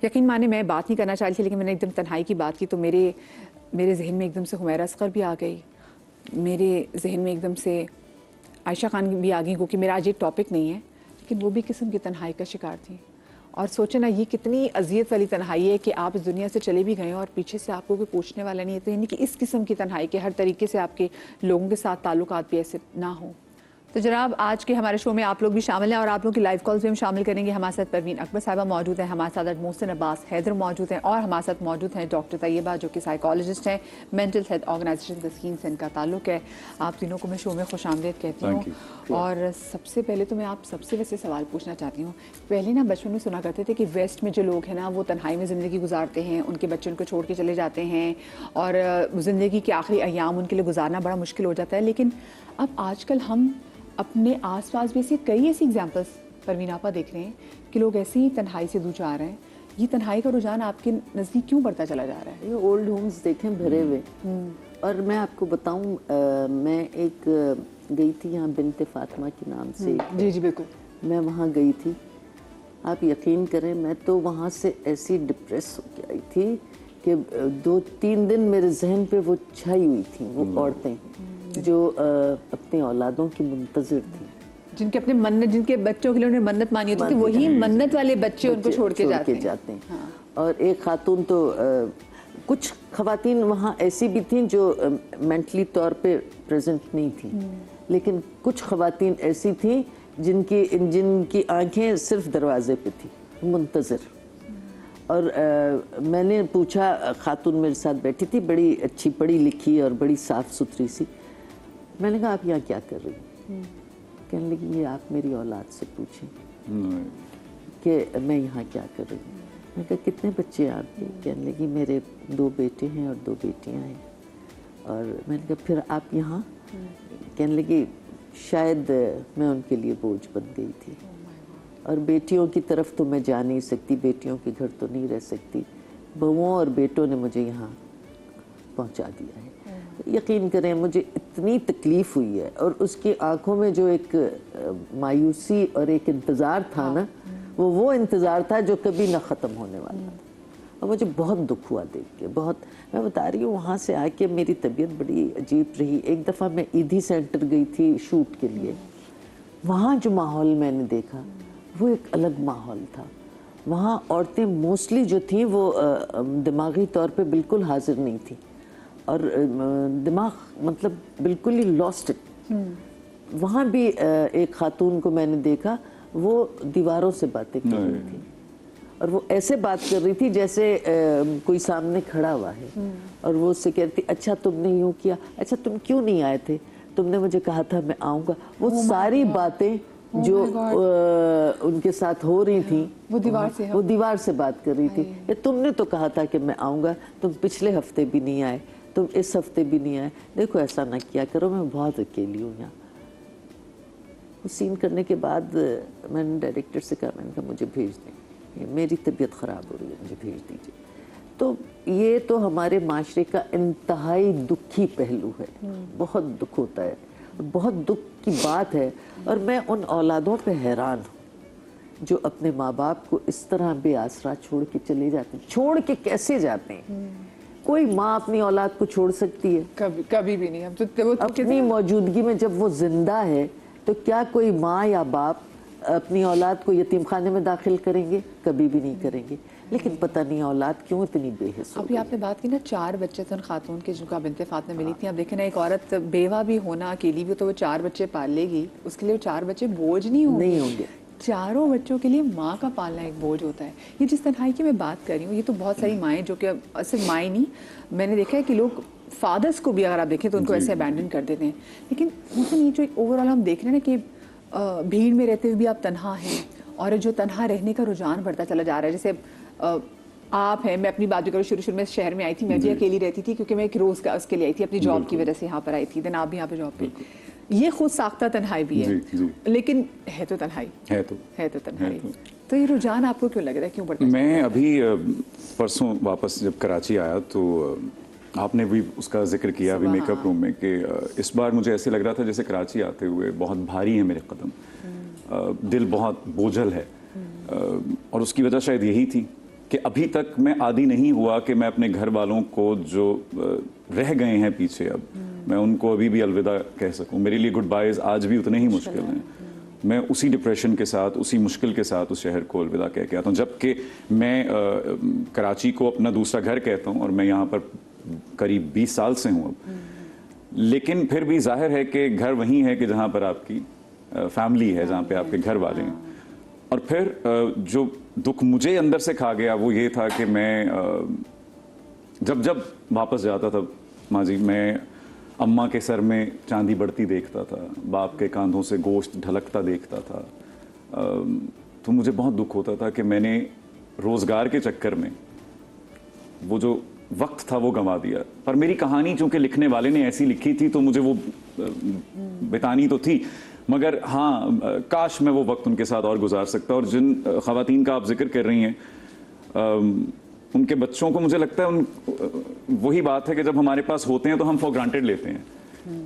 یقین مانے میں بات نہیں کرنا چاہتی تھی، لیکن میں نے ایک دم تنہائی کی بات کی تو میرے ذہن میں ایک دم سے حمیرہ اصغر بھی آ گئی، میرے ذہن میں ایک دم سے عائشہ خان بھی آ گئی، کیونکہ میرا آج ایک ٹاپک نہیں ہے، لیکن وہ بھی قسم کی تنہائی کا شکار تھیں. اور سوچیں نا یہ کتنی اذیت والی تنہائی ہے کہ آپ اس دنیا سے چلے بھی گئے اور پیچھے سے آپ کو کوئی پوچھنے والا نہیں ہے. تو یعنی کہ اس قسم کی تنہائی کہ ہر طریقے سے آپ کے لوگوں کے ساتھ تعلقات بھی ایسے نہ ہوں. تو جناب آج کے ہمارے شو میں آپ لوگ بھی شامل ہیں اور آپ لوگ کی لائیو کالز بھی ہم شامل کریں گے. ہمارے ساتھ پروین اکبر صاحبہ موجود ہیں، ہمارے ساتھ محسن عباس حیدر موجود ہیں، اور ہمارے ساتھ موجود ہیں ڈاکٹر طیبہ جو کہ سائیکالوجسٹ ہیں. مینٹل ہیلتھ آرگنائزیشن تسکین سے ان کا تعلق ہے. آپ تینوں کو میں شو میں خوش آمدید کہتی ہوں. اور سب سے پہلے تو میں آپ سب سے ویسے سوال پوچھنا چاہتی ہوں. پہلے نا بچپن میں سنا کرتے تھے کہ ویسٹ میں جو لوگ ہیں نا وہ تنہائی میں زندگی گزارتے ہیں، ان کے بچے ان کو چھوڑ کے چلے جاتے ہیں اور زندگی کے آخری ایام ان کے لیے گزارنا بڑا مشکل ہو جاتا ہے. لیکن اب آج کل ہم اپنے آس پاس بھی کئی ایسی ایگزامپلس پروین آپا دیکھ رہے ہیں کہ لوگ ایسی ہی تنہائی سے دوچار ہیں. یہ تنہائی کا رجحان آپ کے نزدیک کیوں بڑھتا چلا جا رہا ہے؟ یہ اولڈ ہومز دیکھیں بھرے ہوئے. اور میں آپ کو بتاؤں، میں ایک گئی تھی یہاں بنت فاطمہ کے نام سے. جی جی بالکل. میں وہاں گئی تھی، آپ یقین کریں میں تو وہاں سے ایسی ڈپریس ہو کے آئی تھی کہ 2-3 دن میرے ذہن پہ وہ چھائی ہوئی تھیں وہ عورتیں جو اپنے اولادوں کی منتظر تھیں، جن کے اپنے منت، جن کے بچوں کے لیے انہوں نے منت مانی ہوتی تھی، وہی منت والے بچے ان کو چھوڑ کے جاتے ہیں. اور ایک خاتون تو کچھ خواتین وہاں ایسی بھی تھیں جو مینٹلی طور پہ پریزنٹ نہیں تھیں، لیکن کچھ خواتین ایسی تھیں جن کی آنکھیں صرف دروازے پہ تھی منتظر. اور میں نے پوچھا، خاتون میرے ساتھ بیٹھی تھی، بڑی اچھی پڑھی لکھی اور بڑی صاف ستھری سی. میں نے کہا آپ یہاں کیا کر رہی ہیں؟ کہنے لگی یہ آپ میری اولاد سے پوچھیں کہ میں یہاں کیا کر رہی ہوں. میں نے کہا کتنے بچے ہیں آپ کے؟ کہنے لگی میرے 2 بیٹے ہیں اور 2 بیٹیاں ہیں. اور میں نے کہا پھر آپ یہاں؟ کہنے لگی شاید میں ان کے لیے بوجھ بن گئی تھی، اور بیٹیوں کی طرف تو میں جا نہیں سکتی، بیٹیوں کے گھر تو نہیں رہ سکتی، بہوؤں اور بیٹوں نے مجھے یہاں پہنچا دیا ہے. یقین کریں مجھے اتنی تکلیف ہوئی ہے، اور اس کی آنکھوں میں جو ایک مایوسی اور ایک انتظار تھا نا، وہ انتظار تھا جو کبھی نہ ختم ہونے والا تھا. اور مجھے بہت دکھ ہوا دیکھ کے، بہت. میں بتا رہی ہوں وہاں سے آ کے میری طبیعت بڑی عجیب رہی. ایک دفعہ میں ایدھی سینٹر گئی تھی شوٹ کے لیے، وہاں جو ماحول میں نے دیکھا وہ ایک الگ ماحول تھا. وہاں عورتیں موسٹلی جو تھیں وہ دماغی طور پہ بالکل حاضر نہیں تھیں، اور دماغ مطلب بالکل ہی لاسٹ. وہاں بھی ایک خاتون کو میں نے دیکھا، وہ دیواروں سے باتیں کر رہی تھی، اور وہ ایسے بات کر رہی تھی جیسے کوئی سامنے کھڑا ہوا ہے. اور وہ اس سے کہتی اچھا تم نے یوں کیا، اچھا تم کیوں نہیں آئے تھے، تم نے مجھے کہا تھا میں آؤں گا. وہ ساری باتیں جو ان کے ساتھ ہو رہی تھیں وہ دیوار سے بات کر رہی تھی. تم نے تو کہا تھا کہ میں آؤں گا، تم پچھلے ہفتے بھی نہیں آئے، تم اس ہفتے بھی نہیں آئے، دیکھو ایسا نہ کیا کرو، میں بہت اکیلی ہوں یہاں. وہ سین کرنے کے بعد میں نے ڈائریکٹر سے کہا، میں نے کہا مجھے بھیج دیں، میری طبیعت خراب ہو رہی ہے، مجھے بھیج دیجیے. تو یہ تو ہمارے معاشرے کا انتہائی دکھی پہلو ہے. بہت دکھ ہوتا ہے، بہت دکھ کی بات ہے. اور میں ان اولادوں پہ حیران ہوں جو اپنے ماں باپ کو اس طرح بے آسرا چھوڑ کے چلے جاتے ہیں. چھوڑ کے کیسے جاتے ہیں؟ کوئی ماں اپنی اولاد کو چھوڑ سکتی ہے؟ کبھی بھی نہیں. اپنی موجودگی میں جب وہ زندہ ہے تو کیا کوئی ماں یا باپ اپنی اولاد کو یتیم خانے میں داخل کریں گے؟ کبھی بھی نہیں کریں گے. لیکن پتہ نہیں اولاد کیوں اتنی بے حس ہو گئی. ابھی آپ نے بات کی نا 4 بچے تھے ان خاتون کے جن کو بنت فاطمہ ملی تھی. اب دیکھیں نا ایک عورت بیوہ بھی ہونا، اکیلی بھی، تو وہ 4 بچے پال لے گی، اس کے لیے وہ 4 بچے بوجھ نہیں ہوں گے. 4 بچوں کے لیے ماں کا پالنا ایک بوجھ ہوتا ہے. یہ جس تنہائی کی میں بات کر رہی ہوں، یہ تو بہت ساری مائیں جو کہ صرف مائیں نہیں، میں نے دیکھا ہے کہ لوگ فادرس کو بھی اگر آپ دیکھیں تو ان کو ایسے ابینڈن کر دیتے ہیں. لیکن یہ جو اوور آل ہم دیکھ رہے ہیں نا کہ بھیڑ میں رہتے ہوئے بھی آپ تنہا ہیں، اور جو تنہا رہنے کا رجحان بڑھتا چلا جا رہا ہے. جیسے آپ ہیں، میں اپنی بات بھی کروں، شروع میں شہر میں آئی تھی، میں بھی اکیلی رہتی تھی کیونکہ میں ایک روز کا اس کے لیے آئی تھی، اپنی جاب کی وجہ سے یہاں پر آئی تھی. دن آپ بھی یہاں پہ جاب پہ. یہ خود ساختہ تنہائی بھی ہے، لیکن ہے تو تنہائی، ہے تو تنہائی. تو یہ رجحان آپ کو کیوں لگ رہا ہے، کیوں بڑھتا ہے؟ میں ابھی پرسوں واپس جب کراچی آیا تو آپ نے بھی اس کا ذکر کیا ابھی میک اپ روم میں کہ اس بار مجھے ایسے لگ رہا تھا جیسے کراچی آتے ہوئے بہت بھاری ہیں میرے قدم، دل بہت بوجھل ہے. اور اس کی وجہ شاید یہی تھی کہ ابھی تک میں عادی نہیں ہوا کہ میں اپنے گھر والوں کو جو رہ گئے ہیں پیچھے اب میں ان کو ابھی بھی الوداع کہہ سکوں. میرے لیے گڈ بائز آج بھی اتنے ہی مشکل ہیں. میں اسی ڈپریشن کے ساتھ, اسی مشکل کے ساتھ اس شہر کو الوداع کہہ کے آتا ہوں, جبکہ میں کراچی کو اپنا دوسرا گھر کہتا ہوں اور میں یہاں پر قریب 20 سال سے ہوں اب. لیکن پھر بھی ظاہر ہے کہ گھر وہیں ہے کہ جہاں پر آپ کی فیملی ہے, جہاں پہ آپ کے گھر والے ہیں. اور پھر جو دکھ مجھے اندر سے کھا گیا وہ یہ تھا کہ میں جب واپس جاتا تھا ماضی, میں اماں کے سر میں چاندی بڑھتی دیکھتا تھا, باپ کے کاندھوں سے گوشت ڈھلکتا دیکھتا تھا, تو مجھے بہت دکھ ہوتا تھا کہ میں نے روزگار کے چکر میں وہ جو وقت تھا وہ گنوا دیا. پر میری کہانی چونکہ لکھنے والے نے ایسی لکھی تھی تو مجھے وہ بتانی تو تھی, مگر ہاں کاش میں وہ وقت ان کے ساتھ اور گزار سکتا. اور جن خواتین کا آپ ذکر کر رہی ہیں ان کے بچوں کو مجھے لگتا ہے وہی بات ہے کہ جب ہمارے پاس ہوتے ہیں تو ہم فور گرانٹیڈ لیتے ہیں.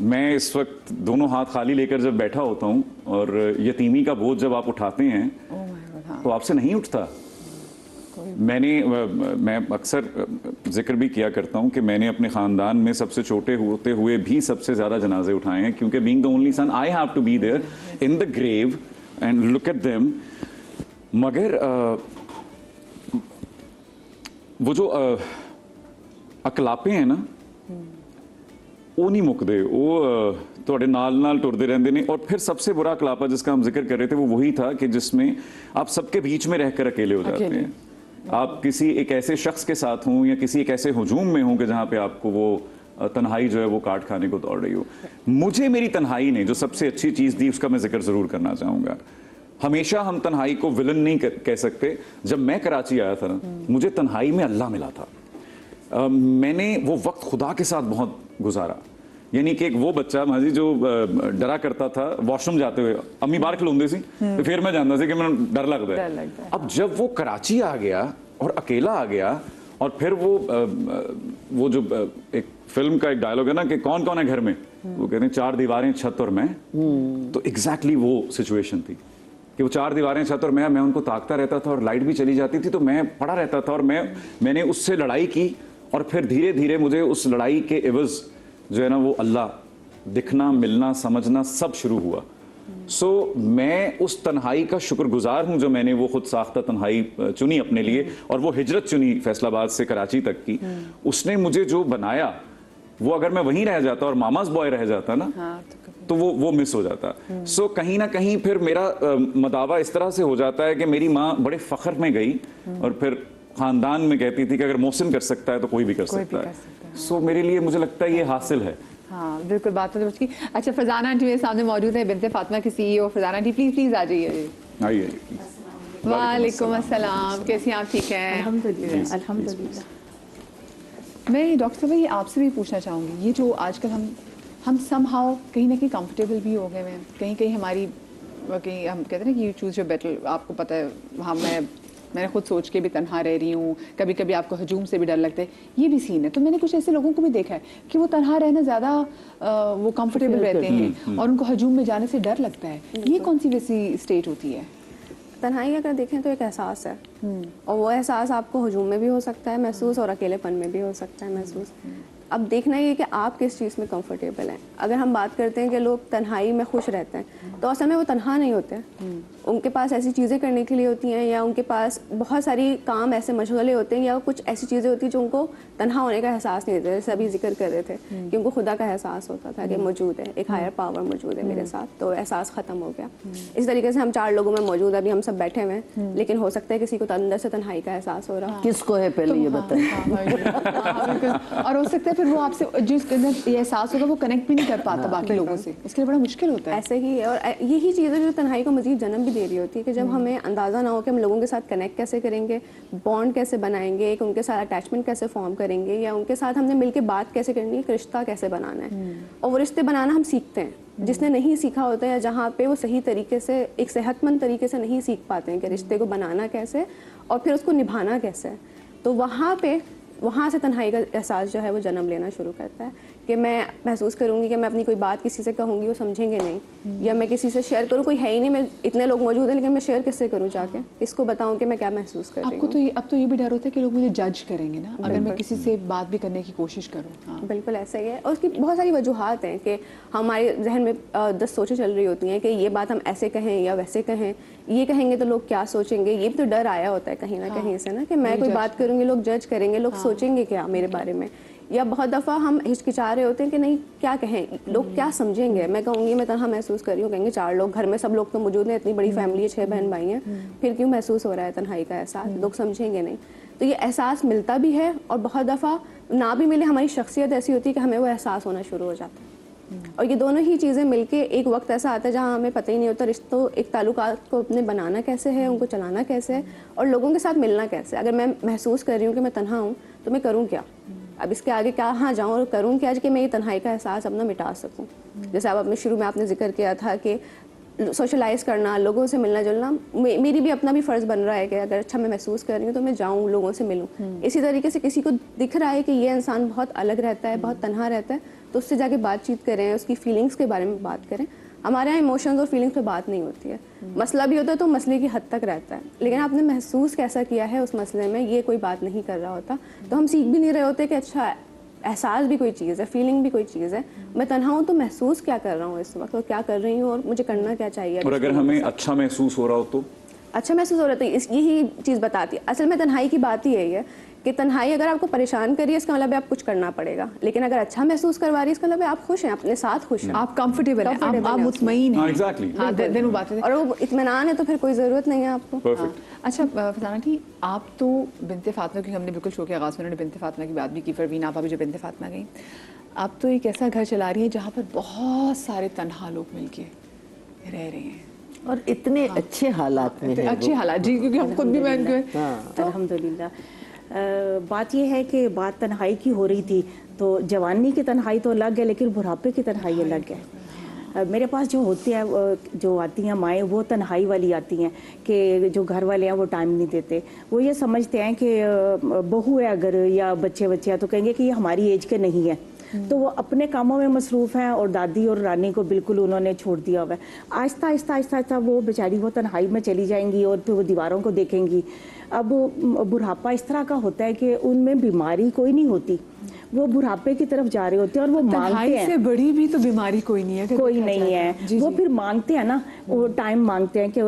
میں اس وقت دونوں ہاتھ خالی لے کر جب بیٹھا ہوتا ہوں اور یتیمی کا بوجھ جب آپ اٹھاتے ہیں تو آپ سے نہیں اٹھتا. میں اکثر ذکر بھی کیا کرتا ہوں کہ میں نے اپنے خاندان میں سب سے چھوٹے ہوتے ہوئے بھی سب سے زیادہ جنازے اٹھائے ہیں, کیونکہ being the only son I have to be there in the grave and look at them. مگر وہ جو اکلاپے ہیں نا وہ نہیں مکدے, وہ تھوڑے نال نال ٹردے رہندے نے. اور پھر سب سے برا اکلاپا جس کا ہم ذکر کر رہے تھے وہ وہی تھا کہ جس میں آپ سب کے بیچ میں رہ کر اکیلے ہو جاتے ہیں. آپ کسی ایک ایسے شخص کے ساتھ ہوں یا کسی ایک ایسے ہجوم میں ہوں کہ جہاں پہ آپ کو وہ تنہائی جو ہے وہ کاٹ کھانے کو دوڑ رہی ہو. مجھے میری تنہائی نے جو سب سے اچھی چیز دی اس کا میں ذکر ضرور کرنا چاہوں گا. ہمیشہ ہم تنہائی کو ولن نہیں کہہ سکتے. جب میں کراچی آیا تھا نا مجھے تنہائی میں اللہ ملا تھا. میں نے وہ وقت خدا کے ساتھ بہت گزارا. یعنی کہ ایک وہ بچہ ماضی جو ڈرا کرتا تھا واش روم جاتے ہوئے, امی باہر کھلوندے سی تو پھر میں جانتا سی کہ میں ڈر لگتا ہے. اب جب وہ کراچی آ گیا اور اکیلا آ گیا, اور پھر وہ جو ایک فلم کا ایک ڈائلاگ ہے نا کہ کون کون ہے گھر میں, وہ کہتے ہیں 4 دیواریں چھت اور میں. تو ایگزیکٹلی وہ سچویشن تھی کہ وہ 4 دیواریں چھت اور میں ان کو تاکتا رہتا تھا اور لائٹ بھی چلی جاتی تھی تو میں پڑا رہتا تھا. اور میں نے اس سے لڑائی کی اور پھر دھیرے دھیرے مجھے اس لڑائی کے عوض جو ہے نا وہ اللہ دکھنا, ملنا, سمجھنا سب شروع ہوا. سو میں اس تنہائی کا شکر گزار ہوں جو میں نے وہ خود ساختہ تنہائی چنی اپنے لیے, اور وہ ہجرت چنی فیصل آباد سے کراچی تک کی. اس نے مجھے جو بنایا وہ اگر میں وہیں رہ جاتا اور ماماز بوائے رہ جاتا نا تو وہ مس ہو جاتا. سو کہیں نہ کہیں پھر میرا مداوع اس طرح سے ہو جاتا ہے کہ میری ماں بڑے فخر میں گئی اور پھر خاندان میں کہتی تھی کہ اگر محسن کر سکتا ہے تو کوئی بھی کر سکتا ہے. سو میرے لیے مجھے لگتا ہے یہ حاصل ہے. ہاں بالکل بات تو کی. اچھا فرزانہ آنٹی میرے سامنے موجود ہے, بنت فاطمہ کی سی ای او. فرزانہ آنٹی پلیز آ جائیے. آئیے. وعلیکم السلام, کیسی ہیں آپ؟ ٹھیک ہیں الحمدللہ. میں ڈاکٹر صاحب یہ آپ سے بھی پوچھنا چاہوں گی, یہ جو آج کل ہم سم ہاؤ کہیں نہ کہیں کمفرٹیبل بھی ہو گئے ہیں, کہیں ہماری کہیں ہم کہتے ہیں نا کہ یو چوز یور بیٹل. آپ کو پتہ ہے وہاں میں نے خود سوچ کے بھی تنہا رہ رہی ہوں, کبھی کبھی آپ کو ہجوم سے بھی ڈر لگتا ہے, یہ بھی سین ہے. تو میں نے کچھ ایسے لوگوں کو بھی دیکھا ہے کہ وہ تنہا رہنا زیادہ وہ کمفرٹیبل رہتے ہیں اور ان کو ہجوم میں جانے سے ڈر لگتا ہے. یہ کون سی ویسی اسٹیٹ ہوتی ہے؟ تنہائی اگر دیکھیں تو ایک احساس ہے, اور وہ احساس آپ کو ہجوم میں بھی ہو سکتا ہے محسوس اور اکیلے پن میں بھی ہو سکتا ہے محسوس. اب دیکھنا یہ کہ آپ کس چیز میں کمفرٹیبل ہیں. اگر ہم بات کرتے ہیں کہ لوگ تنہائی میں خوش رہتے ہیں تو اصل میں وہ تنہا نہیں ہوتے, ان کے پاس ایسی چیزیں کرنے کے لیے ہوتی ہیں, یا ان کے پاس بہت ساری کام ایسے مشغلے ہوتے ہیں, یا کچھ ایسی چیزیں ہوتی ہیں جو ان کو تنہا ہونے کا احساس نہیں دیتے. جیسے ابھی ذکر کر رہے تھے کہ ان کو خدا کا احساس ہوتا تھا کہ موجود ہے, ایک ہائر پاور موجود ہے میرے ساتھ, تو احساس ختم ہو گیا. اس طریقے سے ہم 4 لوگوں میں موجود ہیں, ابھی ہم سب بیٹھے ہوئے ہیں, لیکن ہو سکتا ہے کسی کو اندر سے تنہائی کا احساس ہو رہا. کس کو ہے پہلے یہ بتائیں. اور ہو سکتا ہے پھر وہ آپ سے جس کے اندر یہ احساس ہوگا وہ کنیکٹ بھی نہیں کر پاتا باقی لوگوں سے, اس کے لیے بڑا مشکل ہوتا ہے. ایسے ہی ہے, اور یہی چیز ہے جو تنہائی کو مزید جنم بھی دے رہی ہوتی ہے کہ جب ہمیں اندازہ نہ ہو کہ ہم لوگوں کے ساتھ کنیکٹ کیسے کریں گے, بانڈ کیسے بنائیں گے, ایک ان کے ساتھ اٹیچمنٹ کیسے فارم کریں گے, یا ان کے ساتھ ہم نے مل کے بات کیسے کرنی ہے, ایک رشتہ کیسے بنانا ہے. اور وہ رشتے بنانا ہم سیکھتے ہیں. جس نے نہیں سیکھا ہوتا ہے یا جہاں پہ وہ صحیح طریقے سے ایک صحت مند طریقے سے نہیں سیکھ پاتے ہیں کہ رشتے کو بنانا کیسے اور پھر اس کو نبھانا کیسے ہے, تو وہاں پہ وہاں سے تنہائی کا احساس جو ہے وہ جنم لینا شروع کرتا ہے کہ میں محسوس کروں گی کہ میں اپنی کوئی بات کسی سے کہوں گی وہ سمجھیں گے نہیں, یا میں کسی سے شیئر کروں, کوئی ہے ہی نہیں, میں اتنے لوگ موجود ہیں لیکن میں شیئر کس سے کروں جا کے, کس کو بتاؤں کہ میں کیا محسوس کر رہی آپ کو ہوں. تو اب تو یہ بھی ڈر ہوتا ہے کہ لوگ مجھے جج کریں گے نا اگر میں کسی سے بات بھی کرنے کی کوشش کروں. ہاں بالکل ایسا ہی ہے, اور اس کی بہت ساری وجوہات ہیں کہ ہمارے ذہن میں 10 سوچیں چل رہی ہوتی ہیں کہ یہ بات ہم ایسے کہیں یا ویسے کہیں, یہ کہیں گے تو لوگ کیا سوچیں گے, یہ بھی تو ڈر آیا ہوتا ہے کہیں نہ کہیں سے نا کہ میں کوئی بات کروں گی لوگ جج کریں گے, لوگ سوچیں گے کیا میرے بارے میں, یا بہت دفعہ ہم ہچکچا رہے ہوتے ہیں کہ نہیں کیا کہیں, لوگ کیا سمجھیں گے, میں کہوں گی میں تنہا محسوس کر رہی ہوں, کہیں گے 4 لوگ گھر میں سب لوگ تو موجود ہیں, اتنی بڑی فیملی ہے, 6 بہن بھائی ہیں, پھر کیوں محسوس ہو رہا ہے تنہائی کا احساس, لوگ سمجھیں گے نہیں. تو یہ احساس ملتا بھی ہے اور بہت دفعہ نہ بھی ملے, ہماری شخصیت ایسی ہوتی ہے کہ ہمیں وہ احساس ہونا شروع ہو جاتا ہے. اور یہ دونوں ہی چیزیں مل کے ایک وقت ایسا آتا ہے جہاں ہمیں پتہ ہی نہیں ہوتا رشتوں, ایک تعلقات کو اپنے بنانا کیسے ہے, ان کو چلانا کیسے ہے, اور لوگوں کے ساتھ ملنا کیسے. اگر میں محسوس کر رہی ہوں کہ میں تنہا ہوں تو میں کروں کیا, اب اس کے آگے کہاں جاؤں اور کروں کیا کہ میں یہ تنہائی کا احساس اپنا مٹا سکوں. جیسے آپ اپنے شروع میں آپ نے ذکر کیا تھا کہ سوشلائز کرنا, لوگوں سے ملنا جلنا, میری بھی اپنا بھی فرض بن رہا ہے کہ اگر اچھا میں محسوس کر رہی ہوں تو میں جاؤں لوگوں سے ملوں. اسی طریقے سے کسی کو دکھ رہا ہے کہ یہ انسان بہت الگ رہتا ہے, بہت تنہا رہتا ہے, تو اس سے جا کے بات چیت کریں, اس کی فیلنگس کے بارے میں بات کریں. ہمارے یہاں ایموشنز اور فیلنگس پہ بات نہیں ہوتی ہے, مسئلہ بھی ہوتا ہے تو مسئلے کی حد تک رہتا ہے, لیکن آپ نے محسوس کیسا کیا ہے اس مسئلے میں یہ کوئی بات نہیں کر رہا ہوتا. تو ہم سیکھ بھی نہیں رہے ہوتے کہ اچھا احساس بھی کوئی چیز ہے, فیلنگ بھی کوئی چیز ہے, میں تنہا ہوں تو محسوس کیا کر رہا ہوں اس وقت, اور کیا کر رہی ہوں, اور مجھے کرنا کیا چاہیے. اور اگر ہمیں اچھا محسوس ہو رہا ہو تو اچھا محسوس ہو رہا ہے تو یہی چیز بتاتی ہے اصل میں تنہائی کی بات ہی یہی ہے کہ تنہائی اگر آپ کو پریشان کری ہے اس کا مطلب ہے آپ کچھ کرنا پڑے گا, لیکن اگر اچھا محسوس کروا رہی ہے اس کا مطلب ہے آپ خوش ہیں, اپنے ساتھ خوش ہیں, آپ کمفرٹیبل ہیں, آپ مطمئن ہاں ہیں. ایگزیکٹلی ہاں دین وہ بات ہے. اور وہ اطمینان ہے تو پھر کوئی ضرورت نہیں ہے آپ کو. پرفیکٹ. اچھا فضانہ جی, آپ تو بنت فاطمہ, کیونکہ ہم نے بالکل شو کے آغاز میں انہوں نے بنت فاطمہ کی بات بھی کی, پروین آپا بھی جو بنت فاطمہ گئیں, آپ تو ایک ایسا گھر چلا رہی ہیں جہاں پر بہت سارے تنہا لوگ مل کے رہ رہے ہیں, اور اتنے اچھے حالات میں ہیں اچھے حالات. جی کیونکہ ہم خود بھی میں الحمدللہ. بات یہ ہے کہ بات تنہائی کی ہو رہی تھی, تو جوانی کی تنہائی تو الگ ہے لیکن بڑھاپے کی تنہائی الگ ہے. میرے پاس جو ہوتی ہیں جو آتی ہیں مائیں, وہ تنہائی والی آتی ہیں کہ جو گھر والے ہیں وہ ٹائم نہیں دیتے. وہ یہ سمجھتے ہیں کہ بہو ہے اگر یا بچے ہیں تو کہیں گے کہ یہ ہماری ایج کے نہیں ہیں, تو وہ اپنے کاموں میں مصروف ہیں, اور دادی اور رانی کو بالکل انہوں نے چھوڑ دیا ہوا ہے. آہستہ آہستہ وہ بیچاری وہ تنہائی میں چلی جائیں گی اور پھر وہ دیواروں کو دیکھیں گی. اب بڑھاپا اس طرح کا ہوتا ہے کہ ان میں بیماری کوئی نہیں ہوتی, وہ بڑھاپے کی طرف جا رہے ہوتے ہیں اور وہ مانگتے ہیں. سے بڑی بھی تو بیماری کوئی نہیں ہے, کوئی نہیں ہے. وہ پھر مانگتے ہیں نا, وہ ٹائم مانگتے ہیں کہ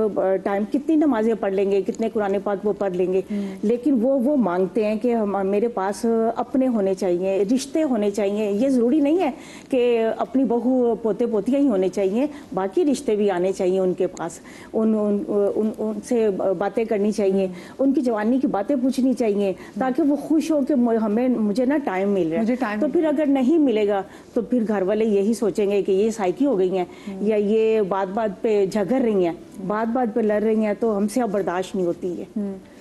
ٹائم کتنی نمازیں پڑھ لیں گے, کتنے قرآن پاک وہ پڑھ لیں گے, لیکن وہ مانگتے ہیں کہ میرے پاس اپنے ہونے چاہیے, رشتے ہونے چاہیے. یہ ضروری نہیں ہے کہ اپنی بہو پوتے پوتیاں ہی ہونے چاہیے, باقی رشتے بھی آنے چاہیے ان کے پاس, ان سے باتیں کرنی چاہیے, ان کی جوانی کی باتیں پوچھنی چاہیے, تاکہ وہ خوش ہو کہ مجھے نا ٹائم مل رہا ہے. تو پھر اگر نہیں ملے گا تو پھر گھر والے یہی سوچیں گے کہ یہ سائیکی ہو گئی ہیں, یا یہ بات پہ جھگڑ رہی ہیں, بات پہ لڑ رہی ہیں, تو ہم سے اب برداشت نہیں ہوتی ہے.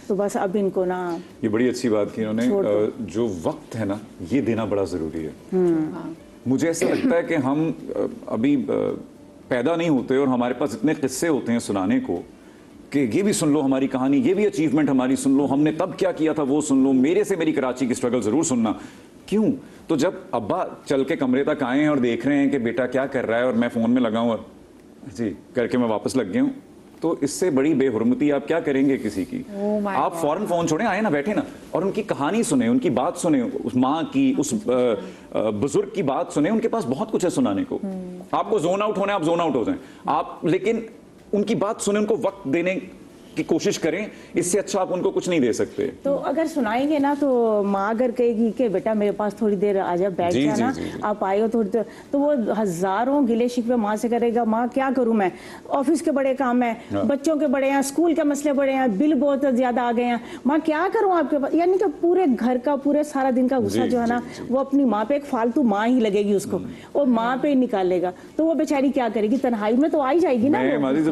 تو بس اب ان کو نا, یہ بڑی اچھی بات کی انہوں نے, جو وقت ہے نا یہ دینا بڑا ضروری ہے. مجھے ایسا لگتا ہے کہ ہم ابھی پیدا نہیں ہوتے اور ہمارے پاس اتنے قصے ہوتے ہیں سنانے کو کہ یہ بھی سن لو ہماری کہانی, یہ بھی اچیومنٹ ہماری سن لو, ہم نے تب کیا کیا تھا وہ سن لو, میرے سے میری کراچی کی اسٹرگل ضرور سننا. کیوں؟ تو جب ابا چل کے کمرے تک آئے ہیں اور دیکھ رہے ہیں کہ بیٹا کیا کر رہا ہے, اور میں فون میں لگا ہوں اور جی کر کے میں واپس لگ گیا ہوں, تو اس سے بڑی بے حرمتی آپ کیا کریں گے کسی کی. آپ فوراً فون چھوڑیں, آئے نا بیٹھے نا, اور ان کی کہانی سنیں, ان کی بات سنیں, اس ماں کی, اس بزرگ کی بات سنیں. ان کے پاس بہت کچھ ہے سنانے کو. آپ کو زون آؤٹ ہونا ہے, آپ زون آؤٹ ہو جائیں آپ, لیکن ان کی بات سنیں, ان کو وقت دینے کی کوشش کریں, اس سے اچھا آپ ان کو کچھ نہیں دے سکتے. تو اگر سنائیں گے نا تو ماں اگر کہے گی کہ بیٹا میرے پاس تھوڑی دیر آ جا, بیٹھ جا نا, آپ آئے ہو تھوڑی دیر, تو وہ ہزاروں گلے شکوے ماں سے کرے گا. ماں کیا کروں میں, آفس کے بڑے کام ہیں, بچوں کے بڑے ہیں, اسکول کے مسئلے بڑے ہیں, بل بہت زیادہ آ گئے ہیں, ماں کیا کروں آپ کے پاس. یعنی کہ پورے گھر کا, پورے سارا دن کا غصہ جو ہے نا وہ اپنی ماں پہ, ایک فالتو ماں ہی لگے گی اس کو, اور ماں پہ ہی نکالے گا. تو وہ بیچاری کیا کرے گی, تنہائی میں تو آ ہی جائے گی نا.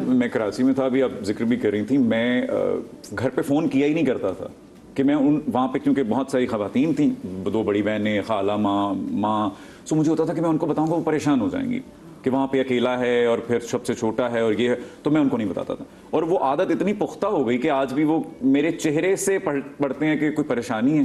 میں کراچی میں تھا, ابھی آپ ذکر بھی کر رہی تھیں, میں گھر پہ فون کیا ہی نہیں کرتا تھا کہ میں وہاں پہ, کیونکہ بہت ساری خواتین تھیں, 2 بڑی بہنیں, خالہ ماں, سو مجھے ہوتا تھا کہ میں ان کو بتاؤں گا وہ پریشان ہو جائیں گی کہ وہاں پہ اکیلا ہے اور پھر سب سے چھوٹا ہے اور یہ ہے, تو میں ان کو نہیں بتاتا تھا. اور وہ عادت اتنی پختہ ہو گئی کہ آج بھی وہ میرے چہرے سے پڑھتے ہیں کہ کوئی پریشانی ہے,